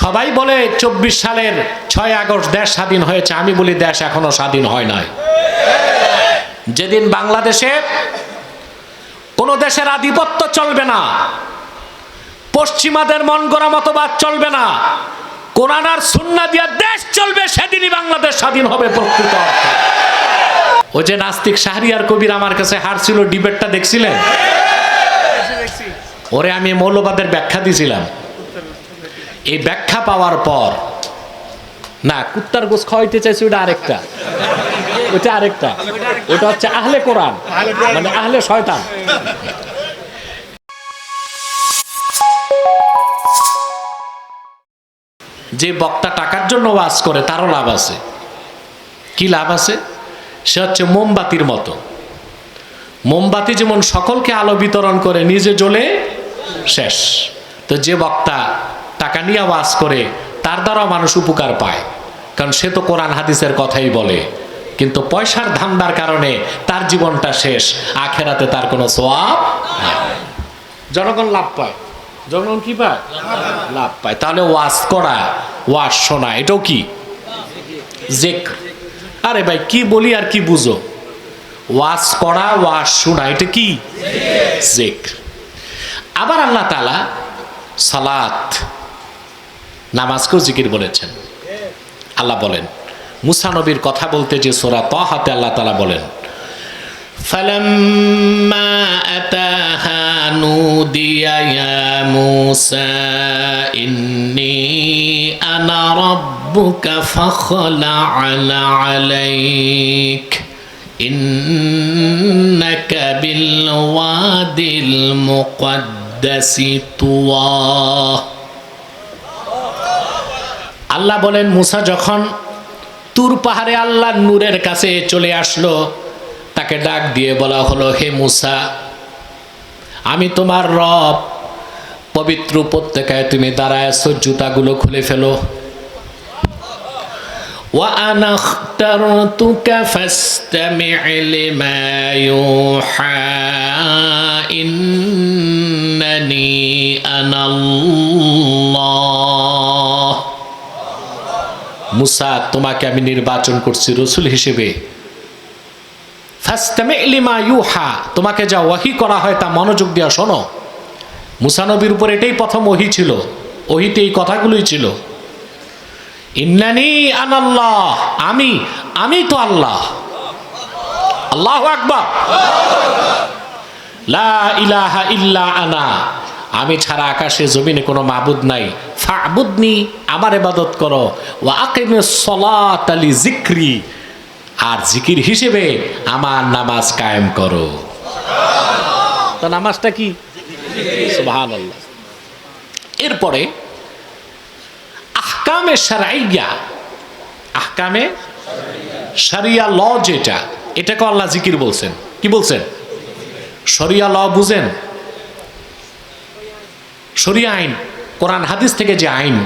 সবাই বলে 24 সালের 6 আগস্ট দেশ স্বাধীন হয়েছে, আমি বলি দেশ এখনো স্বাধীন হয় নাই। যেদিন বাংলাদেশে কোন দেশের আধিপত্য চলবে না, পশ্চিমাদের মন গড়া মতবাদ চলবে না, কোরআন আর সুন্নাহ দিয়া দেশ চলবে, সেদিনই বাংলাদেশ স্বাধীন হবে প্রকৃত অর্থে। ওই যে নাস্তিক শাহরিয়ার কবির আমার কাছে হারছিল, ডিবেটটা দেখছিলেন? ওরে আমি মৌলবাদের ব্যাখ্যা দিছিলাম। এই ব্যাখ্যা পাওয়ার পর, না কুত্তার গোস খাওয়াইতে চাইছি, ওটা আরেকটা, ওটা আরেকটা, ওটা হচ্ছে আহলে কোরআন, মানে আহলে শয়তান। যে বক্তা টাকার জন্য ওয়াজ করে তারও লাভ আছে। কি লাভ আছে? সে হচ্ছে মোমবাতির মতো। মোমবাতি যেমন সকলকে আলো বিতরণ করে, নিজে জ্বলে শেষ। তো যে বক্তা টাকা নিয়ে ওয়াজ করে তার দ্বারাও মানুষ উপকার পায়, কারণ সে তো কোরআন হাদিসের কথাই বলে, কিন্তু পয়সার ধান্দার কারণে তার জীবনটা শেষ, আখেরাতে তার কোনো সওয়াব নাই। জনগণ লাভ পায়, জনগণ কি পায়? লাভ পায়। তাহলে ওয়াজ করা, ওয়াজ শোনা, এটাও কি জিক্র? আরে ভাই কি বলি আর কি বুঝো? ওয়াজ করা, ওয়াজ শোনা, এটা কি জিক্র। আবার আল্লাহ তাআলা সালাত, নামাজকেও জিকির বলেছেন। আল্লাহ বলেন মুসা নবীর কথা বলতে যে সূরা তাহাতে আল্লাহ তাআলা বলেন, ফালাম্মা আতাহা নুদিয়া ইয়া মুসা ইন্নী আনা রাব্বুকা ফাখলা'আ আলাইক ইন্নাকা বিল ওয়াদিল মুকদ্দাসি তুওয়া। আল্লাহ বলেন মুসা যখন তুর পাহাড়ে আল্লাহর নূরের কাছে চলে আসলো, তাকে ডাক দিয়ে বলা হলো, হে মুসা, আমি তোমার রব, পবিত্র উপত্যকায় তুমি দাঁড়ায় আছো, জুতাগুলো খুলে ফেলো। ওয়া আনা ইখতারতুকা ফাসতামি' লিমা ইউহা ইন্নানি আনাল্লাহ। মুসা, তোমাকে আমি নির্বাচন করছি রাসূল হিসেবে, ফাসতামি' লিমা ইউহা, তোমাকে যা ওহী করা হয় তা মনোযোগ দিয়ে শোনো। মুসা নবীর উপর এটাই প্রথম ওহী ছিল, ওহীতে এই কথাগুলোই ছিল। ইন্নানি আনাল্লাহ, আমি তো আল্লাহ। আল্লাহু আকবার। লা ইলাহা ইল্লা আনা, আমি ছাড়া আকাশে জমিনে কোনো মাবুদ নাই। ফা'বুদনি, আমার ইবাদত করো। ওয়া আকিমিস সালাতা লিযিকরি, আর জিকির হিসেবে আমার নামাজ কায়েম করো। তো নামাজটা কি? সুবহানাল্লাহ। এরপরে আহকামে শারঈয়া, আহকামে শরিয়া ল, যেটা এটাকে আল্লাহ জিকির বলছেন। কি বলছেন? শরিয়া ল বুঝেন? শরিয়া আইন, কোরআন হাদিস থেকে যে আইন,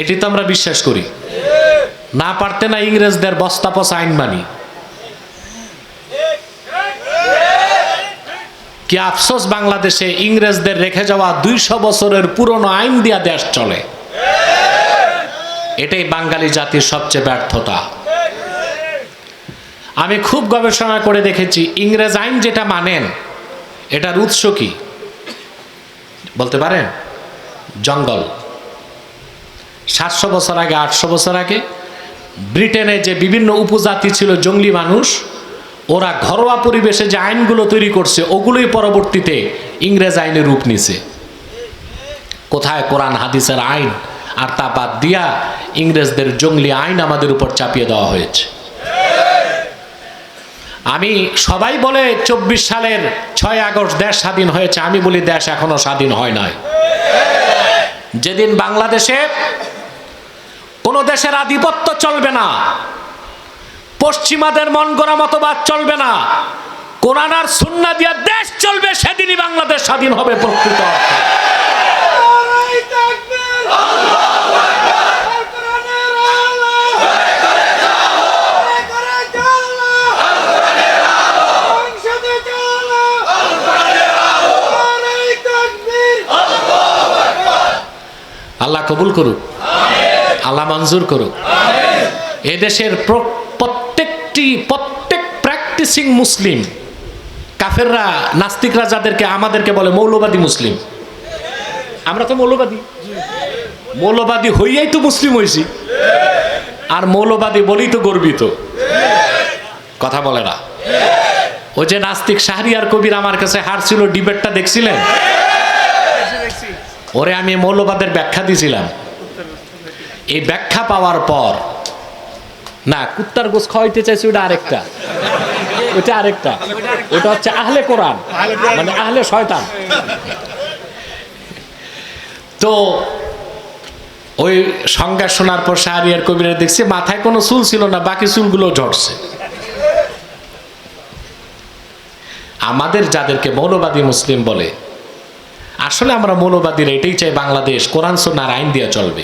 এটি তো আমরা বিশ্বাস করি। না পারতে না ইংরেজদের বস্তা পচা আইন মানি। কি আফসোস, বাংলাদেশে ইংরেজদের রেখে যাওয়া 200 বছরের পুরনো আইন দিয়া দেশ চলে। এটাই বাঙালি জাতির সবচেয়ে ব্যর্থতা। আমি খুব গবেষণা করে দেখেছি, ইংরেজ আইন যেটা মানেন, এটার উৎস কি বলতে পারেন? জঙ্গল। 700 বছর আগে, 800 বছর আগে ব্রিটেনে যে বিভিন্ন উপজাতি ছিল, জঙ্গলি মানুষ, ওরা ঘরোয়া পরিবেশে যে আইনগুলো তৈরি করছে, ওগুলোই পরবর্তীতে ইংরেজ আইনের রূপ নিছে। কোথায় কোরআন হাদিসের আইন, আর তা বাদ দিয়া ইংরেজদের জঙ্গলি আইন আমাদের উপর চাপিয়ে দেওয়া হয়েছে। আমি, সবাই বলে 24 সালের 6 আগস্ট দেশ স্বাধীন হয়েছে, আমি বলি দেশ এখনো স্বাধীন হয় নাই। যেদিন বাংলাদেশে কোন দেশের আধিপত্য চলবে না, পশ্চিমাদের মন গড়া মতবাদ চলবে না, কোরআন আর সুন্নাহ দিয়া দেশ চলবে, সেদিনই বাংলাদেশ স্বাধীন হবে প্রকৃত অর্থে। আল্লাহ কবুল কবুল করুক, আল্লাহ মঞ্জুর করুক। এদেশের প্রত্যেক প্র্যাকটিসিং মুসলিম, কাফেররা নাস্তিকরা যাদেরকে আমাদেরকে বলে মৌলবাদী মুসলিম, আমরা তো মৌলবাদী হইয়াই তো মুসলিম হয়েছি, আর মৌলবাদী বলেই তো গর্বিত, কথা বলে না। ওই যে নাস্তিক শাহরিয়ার কবির আমার কাছে হারছিল, ডিবেটটা দেখছিলেন? ওরে আমি মৌলবাদের ব্যাখ্যা দিয়েছিলাম। এই ব্যাখ্যা পাওয়ার পর, না কুত্তার গোস খাওয়াইতে চাইছি, ওটা আরেকটা, ওটা হচ্ছে আহলে কোরআন, মানে আহলে শয়তান। তো ওই সংজ্ঞা শোনার পর শাহরিয়ার কবিরা দেখছি মাথায় কোনো চুল ছিল না, বাকি চুলগুলো ঝরছে। আমাদের যাদেরকে মৌলবাদী মুসলিম বলে, আসলে আমরা মৌলবাদীরা এটাই চাই, বাংলাদেশ কোরআন সুন্নাহর আইন দিয়ে চলবে।